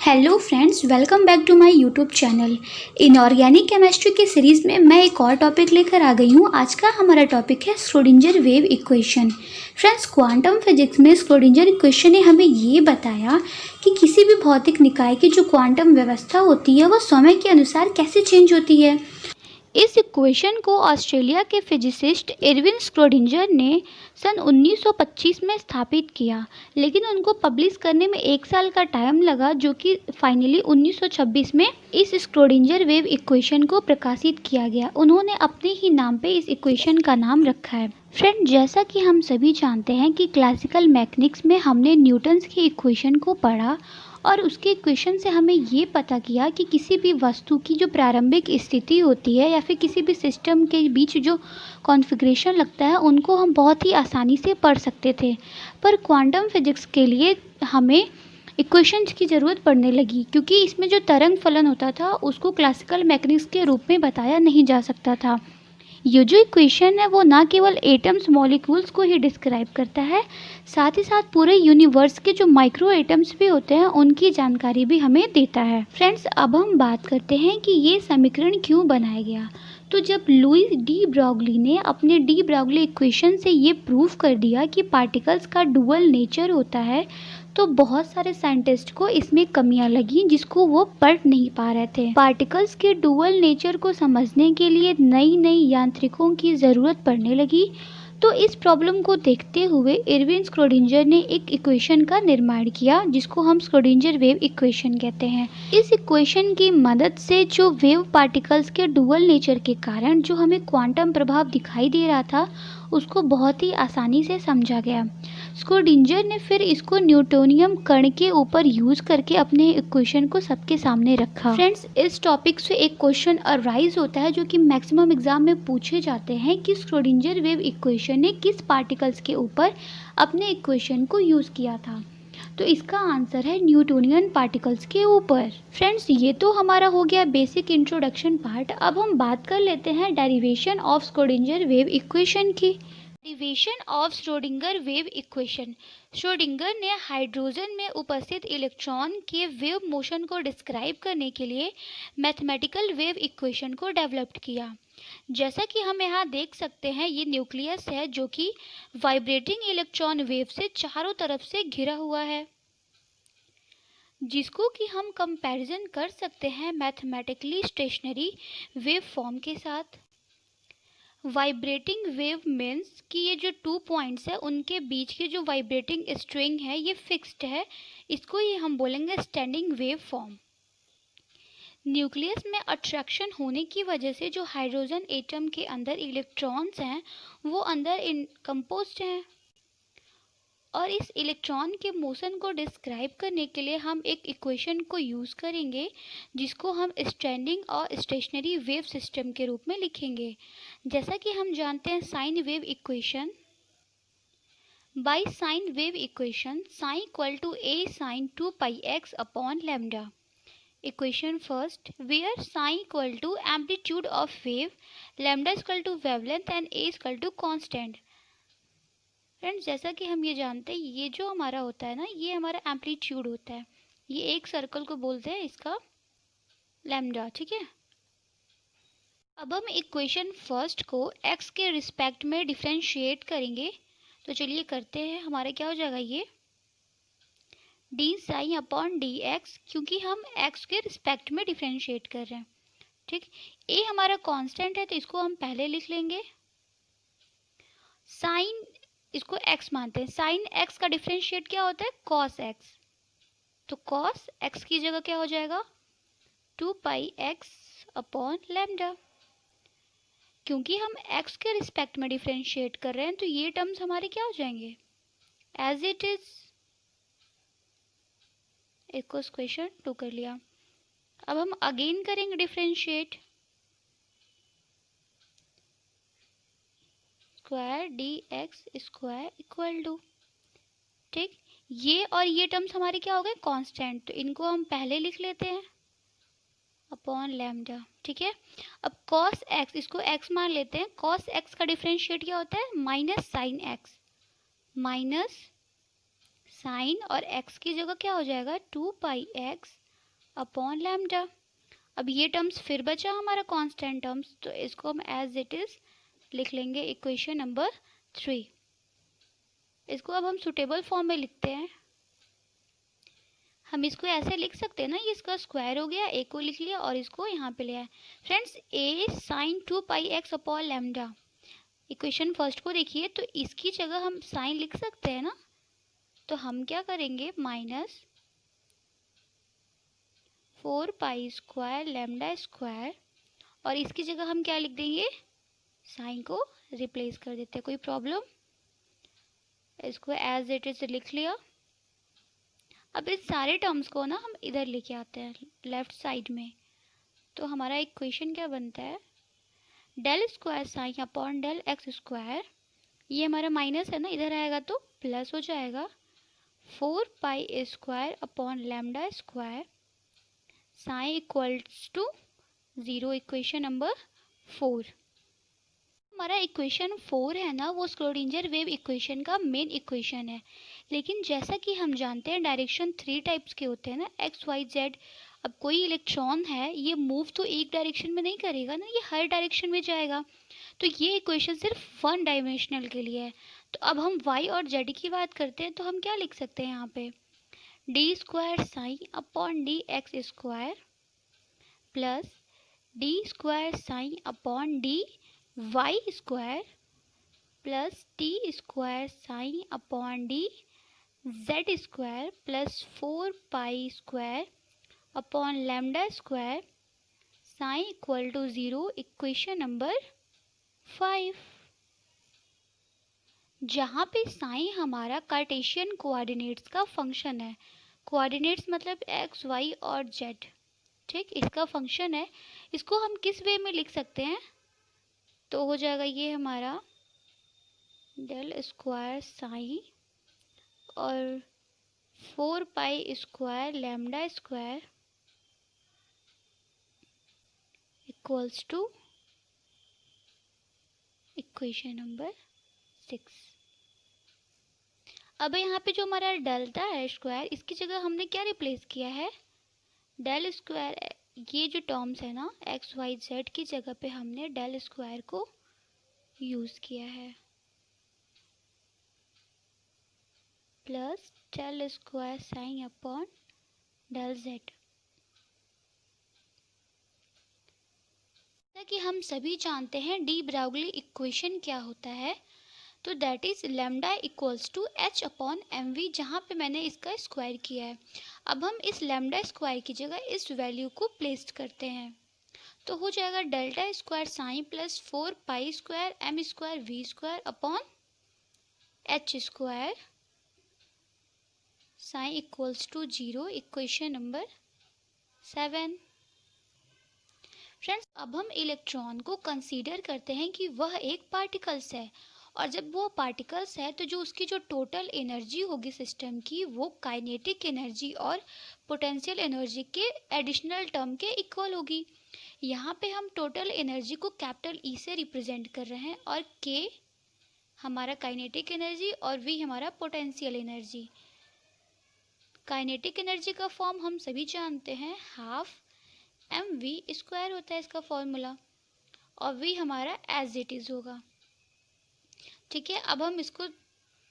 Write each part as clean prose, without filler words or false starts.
Hello friends, welcome back to my YouTube channel. Inorganic chemistry के series में मैं एक और टॉपिक लेकर आ गई हूँ। आज का हमारा टॉपिक है Schrodinger wave equation. Friends, quantum physics में श्रोडिंगर इक्वेशन ने हमें ये बताया कि किसी भी भौतिक निकाय की जो क्वांटम व्यवस्था होती है वो समय के अनुसार कैसे चेंज होती है। इस इक्वेशन को ऑस्ट्रेलिया के फिजिसिस्ट इरविन श्रोडिंगर ने सन 1925 में स्थापित किया, लेकिन उनको पब्लिश करने में 1 साल का टाइम लगा, जो कि फाइनली 1926 में इस श्रोडिंगर वेव इक्वेशन को प्रकाशित किया गया। उन्होंने अपने ही नाम पे इस इक्वेशन का नाम रखा है। फ्रेंड, जैसा कि हम सभी जानते हैं कि क्लासिकल मैकेनिक्स में हमने न्यूटन्स की इक्वेशन को पढ़ा और उसके इक्वेशन से हमें ये पता किया कि किसी भी वस्तु की जो प्रारंभिक स्थिति होती है या फिर किसी भी सिस्टम के बीच जो कॉन्फ़िगरेशन लगता है उनको हम बहुत ही आसानी से पढ़ सकते थे। पर क्वांटम फिजिक्स के लिए हमें इक्वेशंस की ज़रूरत पड़ने लगी, क्योंकि इसमें जो तरंग फलन होता था उसको क्लासिकल मैकेनिक्स के रूप में बताया नहीं जा सकता था। ये जो इक्वेशन है वो ना केवल एटम्स मॉलिक्यूल्स को ही डिस्क्राइब करता है, साथ ही साथ पूरे यूनिवर्स के जो माइक्रो एटम्स भी होते हैं उनकी जानकारी भी हमें देता है। फ्रेंड्स, अब हम बात करते हैं कि ये समीकरण क्यों बनाया गया। तो जब लुईस डी ब्रॉगली ने अपने डी ब्रॉगली इक्वेशन से ये प्रूव कर दिया कि पार्टिकल्स का डुअल नेचर होता है, तो बहुत सारे साइंटिस्ट को इसमें कमियां लगी जिसको वो पढ़ नहीं पा रहे थे। पार्टिकल्स के डुअल नेचर को समझने के लिए नई नई यांत्रिकों की ज़रूरत पड़ने लगी। तो इस प्रॉब्लम को देखते हुए इरविन श्रोडिंगर ने एक इक्वेशन का निर्माण किया जिसको हम श्रोडिंगर वेव इक्वेशन कहते हैं। इस इक्वेशन की मदद से जो वेव पार्टिकल्स के डुअल नेचर के कारण जो हमें क्वांटम प्रभाव दिखाई दे रहा था उसको बहुत ही आसानी से समझा गया। श्रोडिंगर ने फिर इसको न्यूटोनियम कण के ऊपर यूज करके अपने इक्वेशन को सबके सामने रखा। फ्रेंड्स, इस टॉपिक से एक क्वेश्चन अराइज होता है जो कि मैक्सिमम एग्जाम में पूछे जाते हैं कि श्रोडिंगर वेव इक्वेशन ने किस पार्टिकल्स के ऊपर अपने इक्वेशन को यूज किया था। तो इसका आंसर है न्यूटोनियन पार्टिकल्स के ऊपर। फ्रेंड्स, ये तो हमारा हो गया बेसिक इंट्रोडक्शन पार्ट। अब हम बात कर लेते हैं derivation of Schrodinger wave equation की। Derivation of Schrodinger wave equation. Schrodinger ने हाइड्रोजन में उपस्थित इलेक्ट्रॉन के वेव मोशन को डिस्क्राइब करने के लिए मैथमेटिकल वेव इक्वेशन को डेवलप किया। जैसा कि हम यहाँ देख सकते हैं, ये न्यूक्लियस है जो कि वाइब्रेटिंग इलेक्ट्रॉन वेव से चारों तरफ से घिरा हुआ है, जिसको कि हम कंपैरिजन कर सकते हैं मैथमेटिकली स्टेशनरी वेव फॉर्म के साथ। वाइब्रेटिंग वेव मीन्स कि ये जो 2 पॉइंट्स है उनके बीच की जो वाइब्रेटिंग स्ट्रिंग है ये फिक्स्ड है, इसको ही हम बोलेंगे स्टैंडिंग वेव फॉर्म। न्यूक्लियस में अट्रैक्शन होने की वजह से जो हाइड्रोजन एटम के अंदर इलेक्ट्रॉन्स हैं वो अंदर कंपोज्ड हैं, और इस इलेक्ट्रॉन के मोशन को डिस्क्राइब करने के लिए हम एक इक्वेशन को यूज़ करेंगे जिसको हम स्टैंडिंग और स्टेशनरी वेव सिस्टम के रूप में लिखेंगे। जैसा कि हम जानते हैं psi wave equation, by psi wave equation psi equal to A sine 2 pi x upon lambda. Equation first, where psi equal to amplitude of wave, lambda equal to wavelength and A equal to constant. Friends, जैसा कि हम ये जानते हैं ये जो हमारा होता है ना, ये हमारा एम्पलीट्यूड होता है। ये एक सर्कल को बोलते हैं इसका लैम्डा, ठीक है। अब हम इक्वेशन फर्स्ट को x के रिस्पेक्ट में डिफरेंशिएट करेंगे। तो चलिए करते हैं। हमारा क्या हो जाएगा, ये D sign upon d x, क्योंकि हम x के रिस्पेक्ट में डिफरेंशिएट कर रहे हैं, ठीक। ए हमारा कांस्टेंट है तो इसको हम पहले लिख लेंगे। साइन, इसको x मानते हैं। साइन x का डिफरेंशिएट क्या होता है, कॉस x। तो कॉस x की जगह क्या हो जाएगा, 2 पाई x अपॉन लैम्डा। क्योंकि हम x के रिस्पेक्ट में डिफरेंशिएट कर रहे हैं तो ये टर्म्स हमारे क्या हो जाएंगे, एज इट इज। एक को क्वेश्चन 2 कर लिया। अब हम अगेन करेंगे differentiate, square d x square equal to, ठीक। ये और ये टर्म्स हमारे क्या हो गए, कांस्टेंट, तो इनको हम पहले लिख लेते हैं अपॉन लैम्डा, ठीक है। अब cos x, इसको x मान लेते हैं। cos x का डिफरेंशिएट क्या होता है, minus sine x, minus sine और x की जगह क्या हो जाएगा, 2 पाई x अपॉन लैम्डा। अब ये टर्म्स फिर बचा हमारा कांस्टेंट टर्म्स, तो इसको हम एज इट इज़ लिख लेंगे इक्वेशन नंबर 3। इसको अब हम सुटेबल फॉर्म में लिखते हैं। हम इसको ऐसे लिख सकते हैं ना, ये इसका स्क्वायर हो गया, ए को लिख लिया और इसको यहाँ पे ले आए। Friends A sine 2 pi x upon lambda, equation first को देखिए तो इसकी जगह हम साइन लिख सकते हैं ना, तो हम क्या करेंगे minus 4 pi square lambda square, और इसकी जगह हम क्या लिख देंगे, साइन को रिप्लेस कर देते हैं। कोई प्रॉब्लम? इसको एज इट इज लिख लिया। अब इस सारे टर्म्स को ना हम इधर लेके आते हैं लेफ्ट साइड में, तो हमारा इक्वेशन क्या बनता है, del square psi upon del x square, ये हमारा माइनस है ना, इधर आएगा तो प्लस हो जाएगा 4 pi square upon lambda square psi equals to 0, equation number 4। हमारा इक्वेशन 4 है ना, वो स्क्रोडिंजर वेव इक्वेशन का मेन इक्वेशन है। लेकिन जैसा कि हम जानते हैं डायरेक्शन 3 टाइप्स के होते हैं ना, एक्स वाई जेड। अब कोई इलेक्ट्रॉन है, ये मूव तो एक डायरेक्शन में नहीं करेगा ना, ये हर डायरेक्शन में जाएगा। तो ये इक्वेशन सिर्फ 1 डायमेंशनल के लिए है। तो अब हम वाई और जेड की बात करते हैं, तो हम क्या लिख सकते हैं यहाँ पे, d square psi upon d x square plus d square psi upon d y square plus t square psi upon d z square plus 4 pi square upon lambda square psi equal to 0, equation number 5। जहाँ पे psi हमारा Cartesian coordinates का function है, coordinates मतलब x y और z, ठीक, इसका function है। इसको हम किस वे में लिख सकते हैं, तो हो जाएगा ये हमारा डेल स्क्वायर साइन और 4 pi square lambda square equals to equation number 6। अब यहाँ पे जो हमारा डेल्टा है स्क्वायर, इसकी जगह हमने क्या रिप्लेस किया है, डेल स्क्वायर, ये जो टर्म्स है ना एक्स वाई जेड की जगह पे हमने डेल स्क्वायर को यूज़ किया है, plus del square psi upon del z. जैसा कि हम सभी जानते हैं डी ब्राउगली इक्वेशन क्या होता है, तो that is lambda equals to h upon m v, जहाँ पे मैंने इसका स्क्वायर किया है। अब हम इस लैम्डा स्क्वायर की जगह इस वैल्यू को प्लेस करते हैं, तो हो जाएगा delta square psi plus 4 pi square m square v square upon h square psi equals to 0, equation number 7। Friends अब हम इलेक्ट्रॉन को कंसीडर करते हैं कि वह एक पार्टिकल्स है, और जब वो पार्टिकल्स है तो जो उसकी जो टोटल एनर्जी होगी सिस्टम की, वो काइनेटिक एनर्जी और पोटेंशियल एनर्जी के एडिशनल टर्म के इक्वल होगी। यहाँ पे हम टोटल एनर्जी को कैपिटल ई से रिप्रेजेंट कर रहे हैं, और के हमारा काइनेटिक एनर्जी और वी हमारा पोटेंशियल एनर्जी। काइनेटिक एनर्जी का फॉर्म हम सभी जानते हैं, हाफ एम वी स्क्वायर होता है इसका फॉर्मूला, और वी हमारा एज इट इज़ होगा। ठीक है, अब हम इसको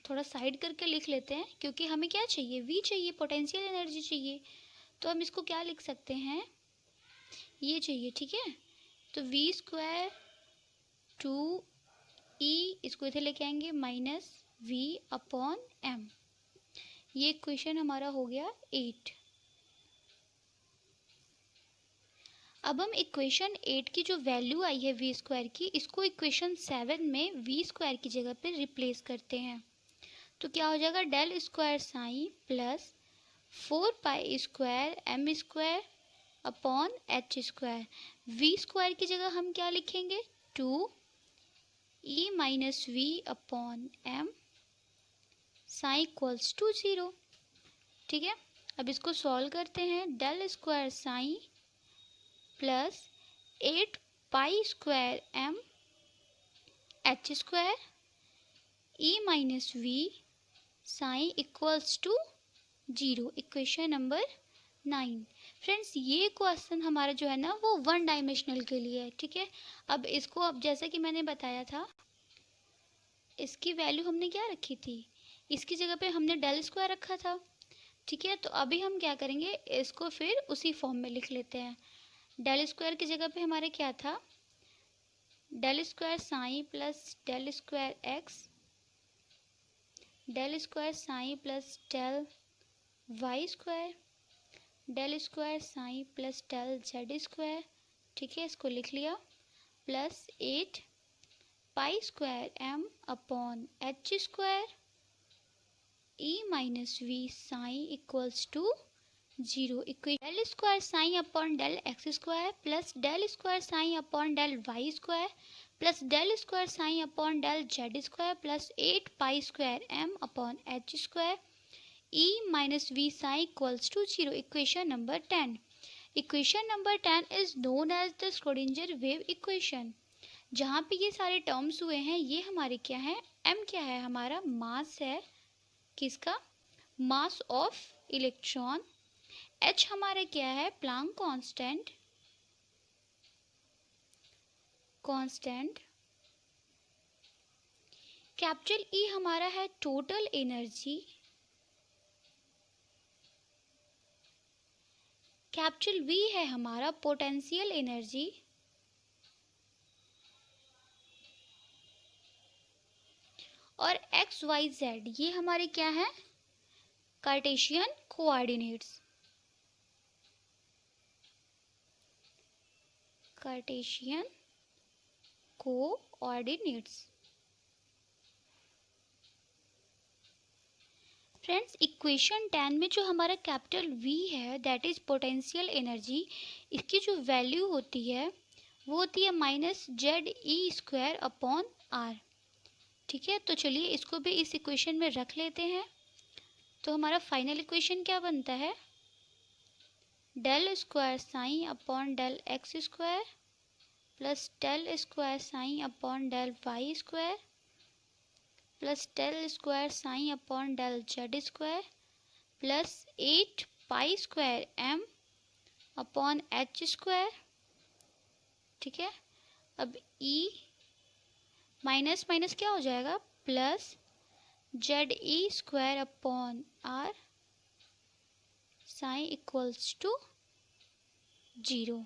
थोड़ा साइड करके लिख लेते हैं, क्योंकि हमें क्या चाहिए, वी चाहिए, पोटेंशियल एनर्जी चाहिए। तो हम इसको क्या लिख सकते हैं, ये चाहिए, ठीक है। तो वी स्क्वायर 2 ई, इसको इधर लेके आएंगे माइनस वी अपॉन एम, ये इक्वेशन हमारा हो गया 8। अब हम इक्वेशन 8 की जो वैल्यू आई है वी स्क्वायर की, इसको इक्वेशन 7 में वी स्क्वायर की जगह पे रिप्लेस करते हैं, तो क्या हो जाएगा, del square psi plus 4 pi square m square upon h square. V square की जगह हम क्या लिखेंगे, 2 E minus V upon m psi equals to 0। ठीक है, अब इसको सॉल्व करते हैं, del square psi plus 8 pi square m h square E minus V psi equals to 0, equation number 9। Friends ये क्वेश्चन हमारा जो है ना वो 1 डायमेंशनल के लिए है, ठीक है। अब इसको, अब जैसे कि मैंने बताया था, इसकी वैल्यू हमने क्या रखी थी, इसकी जगह पे हमने डेल स्क्वायर रखा था, ठीक है। तो अभी हम क्या करेंगे, इसको फिर उसी फॉर्म में लिख लेते हैं। डेल स्क्वायर की जगह पे हमारे क्या था, del square psi plus del square x, del square psi plus del y square, del square psi plus del z square, ठीक है, इसको लिख लिया, plus 8 pi square m upon h square E minus V psi equals to 0। Equation del square psi upon del x square plus del square psi upon del y square plus del square psi upon del z square plus 8 pi square m upon h square E minus V psi equals to 0। Equation number 10। Equation number 10 is known as the Schrodinger wave equation. जहाँ पे ये सारे terms हुए हैं, ये हमारे क्या है, m क्या है, हमारा मास है, किसका, मास ऑफ इलेक्ट्रॉन, h हमारा क्या है, प्लैंक कांस्टेंट, कैपिटल E हमारा है टोटल एनर्जी, कैपिटल V है हमारा पोटेंशियल एनर्जी, और एक्स वाई जेड ये हमारे क्या है, Cartesian coordinates, Cartesian coordinates. Friends equation 10 में जो हमारा कैपिटल V है दैट इज पोटेंशियल एनर्जी, इसकी जो वैल्यू होती है वो होती है minus Z e square upon r, ठीक है। तो चलिए इसको भी इस इक्वेशन में रख लेते हैं। तो हमारा फाइनल इक्वेशन क्या बनता है, del square psi upon del x square plus del square psi upon del y square plus del square psi upon del z square plus 8 pi square m upon h square, ठीक है। अब E minus minus क्या हो जाएगा, plus Z e square upon r psi equals to 0।